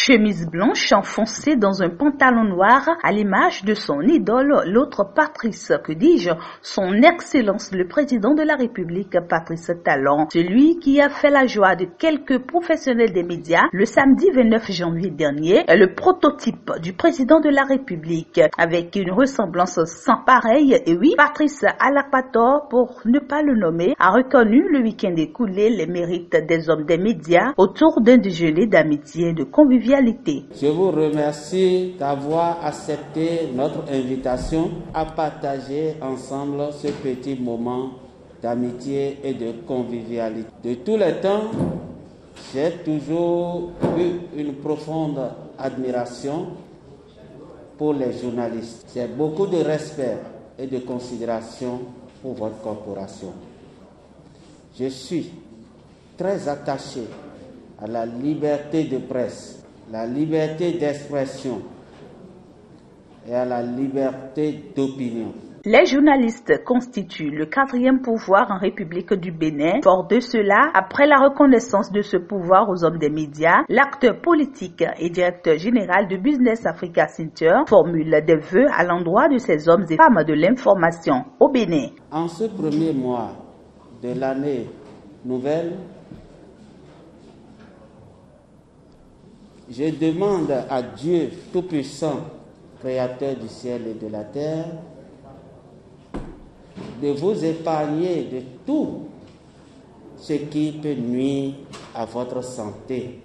Chemise blanche enfoncée dans un pantalon noir à l'image de son idole, l'autre Patrice, que dis-je, son Excellence le Président de la République, Patrice Talon, celui qui a fait la joie de quelques professionnels des médias le samedi 29 janvier dernier, est le prototype du Président de la République, avec une ressemblance sans pareille. Et oui, Patrice Alakpator, pour ne pas le nommer, a reconnu le week-end écoulé les mérites des hommes des médias autour d'un déjeuner d'amitié et de convivialité. Je vous remercie d'avoir accepté notre invitation à partager ensemble ce petit moment d'amitié et de convivialité. De tous les temps, j'ai toujours eu une profonde admiration pour les journalistes. J'ai beaucoup de respect et de considération pour votre corporation. Je suis très attaché à la liberté de presse, la liberté d'expression et à la liberté d'opinion. Les journalistes constituent le 4e pouvoir en République du Bénin. Fort de cela, après la reconnaissance de ce pouvoir aux hommes des médias, l'acteur politique et directeur général de Business Africa Center formule des vœux à l'endroit de ces hommes et femmes de l'information au Bénin. En ce premier mois de l'année nouvelle, je demande à Dieu Tout-Puissant, Créateur du ciel et de la terre, de vous épargner de tout ce qui peut nuire à votre santé.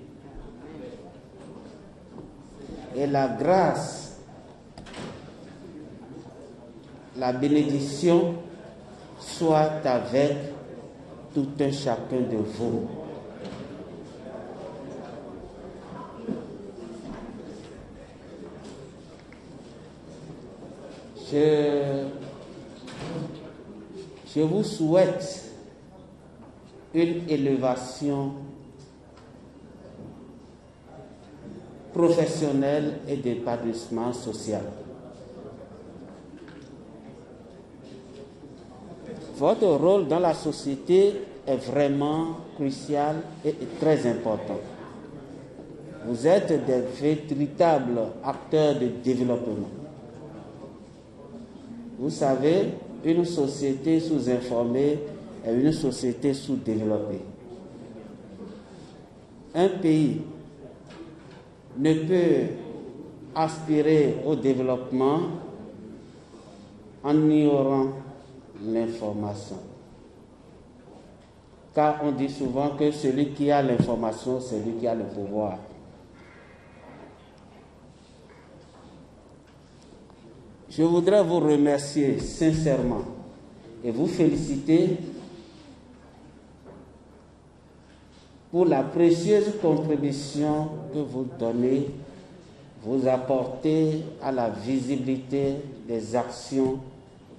Et la grâce, la bénédiction soit avec tout un chacun de vous. Je vous souhaite une élévation professionnelle et d'épanouissement social. Votre rôle dans la société est vraiment crucial et très important. Vous êtes des véritables acteurs de développement. Vous savez, une société sous-informée est une société sous-développée. Un pays ne peut aspirer au développement en ignorant l'information. Car on dit souvent que celui qui a l'information, c'est lui qui a le pouvoir. Je voudrais vous remercier sincèrement et vous féliciter pour la précieuse contribution que vous donnez, vous apportez à la visibilité des actions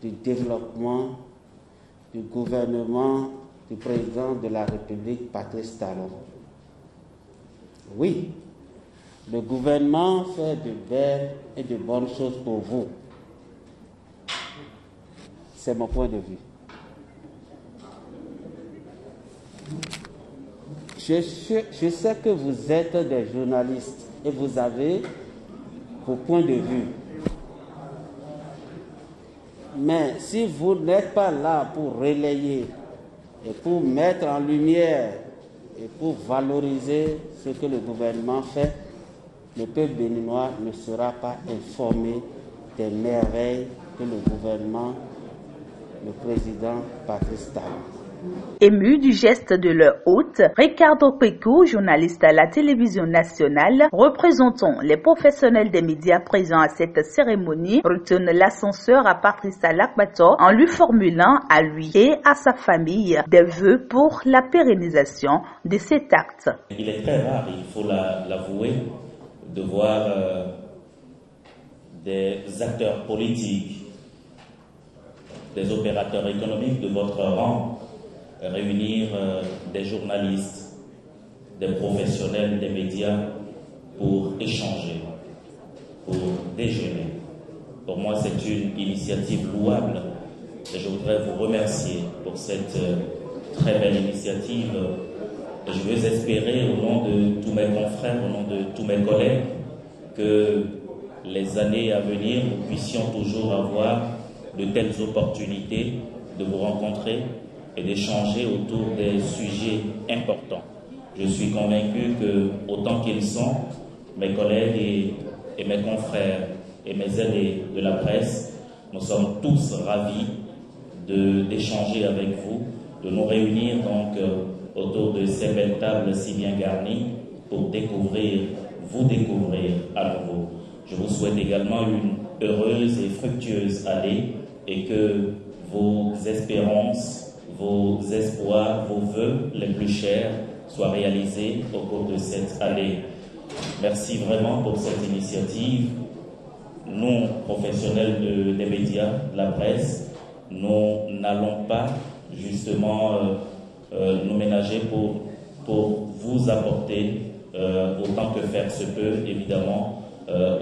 du développement du gouvernement du président de la République, Patrice Talon. Oui, le gouvernement fait de belles et de bonnes choses pour vous. C'est mon point de vue. Je sais que vous êtes des journalistes et vous avez vos points de vue. Mais si vous n'êtes pas là pour relayer et pour mettre en lumière et pour valoriser ce que le gouvernement fait, le peuple béninois ne sera pas informé des merveilles que le gouvernement, le président Patrice Talon. Ému du geste de leur hôte, Ricardo Pekou, journaliste à la télévision nationale, représentant les professionnels des médias présents à cette cérémonie, retourne l'ascenseur à Patrice Alakpator en lui formulant à lui et à sa famille des vœux pour la pérennisation de cet acte. Il est très rare, il faut l'avouer, de voir des acteurs politiques, des opérateurs économiques de votre rang réunir des journalistes, des professionnels des médias pour échanger, pour déjeuner. Pour moi, c'est une initiative louable et je voudrais vous remercier pour cette très belle initiative Je veux espérer, au nom de tous mes confrères, au nom de tous mes collègues, que les années à venir, nous puissions toujours avoir de telles opportunités de vous rencontrer et d'échanger autour des sujets importants. Je suis convaincu que, autant qu'ils sont, mes collègues et mes confrères et mes aînés de la presse, nous sommes tous ravis d'échanger avec vous, de nous réunir donc autour de ces belles tables si bien garnies pour vous découvrir à nouveau. Je vous souhaite également une heureuse et fructueuse année et que vos espérances, vos espoirs, vos vœux les plus chers soient réalisés au cours de cette année. Merci vraiment pour cette initiative. Nous, professionnels des médias, de la presse, nous n'allons pas justement nous ménager pour vous apporter autant que faire se peut, évidemment,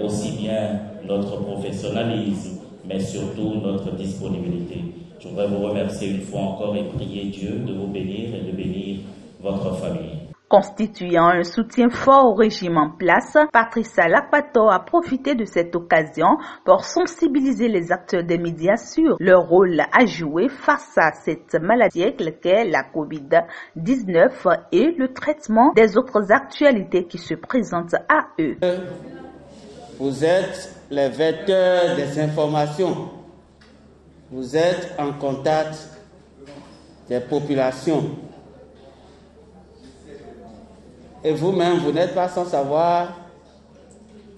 aussi bien notre professionnalisme, mais surtout notre disponibilité. Je voudrais vous remercier une fois encore et prier Dieu de vous bénir et de bénir votre famille. Constituant un soutien fort au régime en place, Patrice Alakpato a profité de cette occasion pour sensibiliser les acteurs des médias sur leur rôle à jouer face à cette maladie qu'est la COVID-19 et le traitement des autres actualités qui se présentent à eux. Vous êtes les vecteurs des informations. Vous êtes en contact des populations. Et vous-même, vous n'êtes pas sans savoir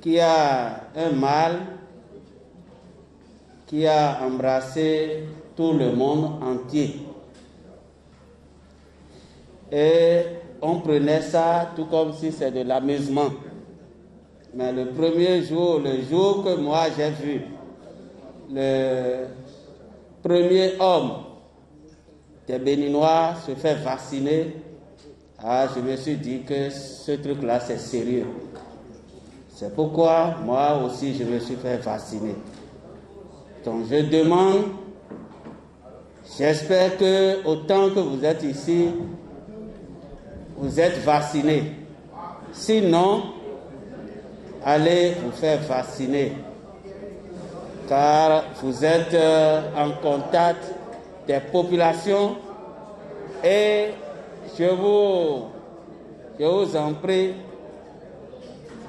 qu'il y a un mal qui a embrassé tout le monde entier. Et on prenait ça tout comme si c'était de l'amusement. Mais le premier jour, le jour que moi j'ai vu le premier homme des Béninois se faire vacciner, je me suis dit que ce truc-là, c'est sérieux. C'est pourquoi moi aussi, je me suis fait vacciner. Donc, je demande, j'espère que autant que vous êtes ici, vous êtes vaccinés. Sinon, allez vous faire vacciner. Car vous êtes en contact des populations et je vous en prie,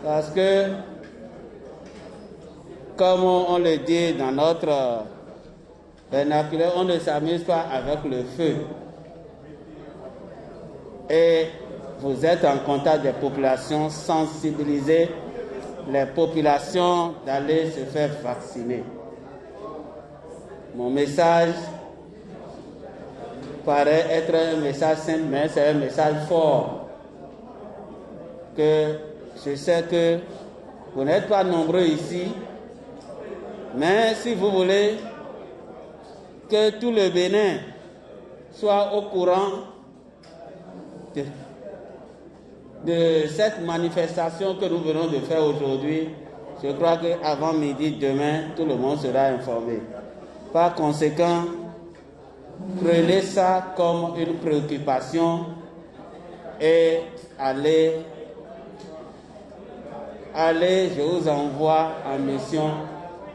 parce que, comme on le dit dans notre vernaculaire, on ne s'amuse pas avec le feu. Et vous êtes en contact des populations, sensibilisez les populations d'aller se faire vacciner. Mon message paraît être un message simple, mais c'est un message fort. Que je sais que vous n'êtes pas nombreux ici, mais si vous voulez que tout le Bénin soit au courant de cette manifestation que nous venons de faire aujourd'hui, je crois qu'avant midi, demain, tout le monde sera informé. Par conséquent, prenez ça comme une préoccupation et allez, je vous envoie en mission,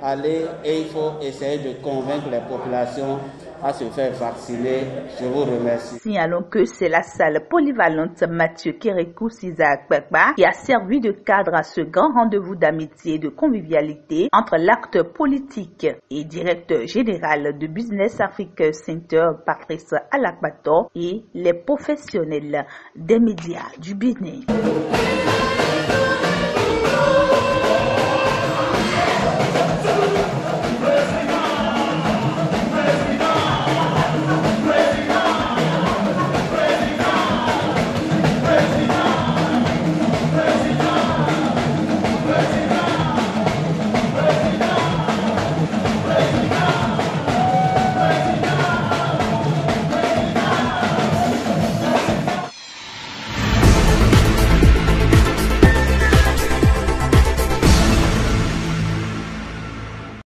allez et il faut essayer de convaincre les populations à se faire vacciner. Je vous remercie. Signalons que c'est la salle polyvalente Mathieu Kérékou Isaac Bekba qui a servi de cadre à ce grand rendez-vous d'amitié et de convivialité entre l'acteur politique et directeur général de Business Africa Center Patrice Alakpato et les professionnels des médias du Bénin.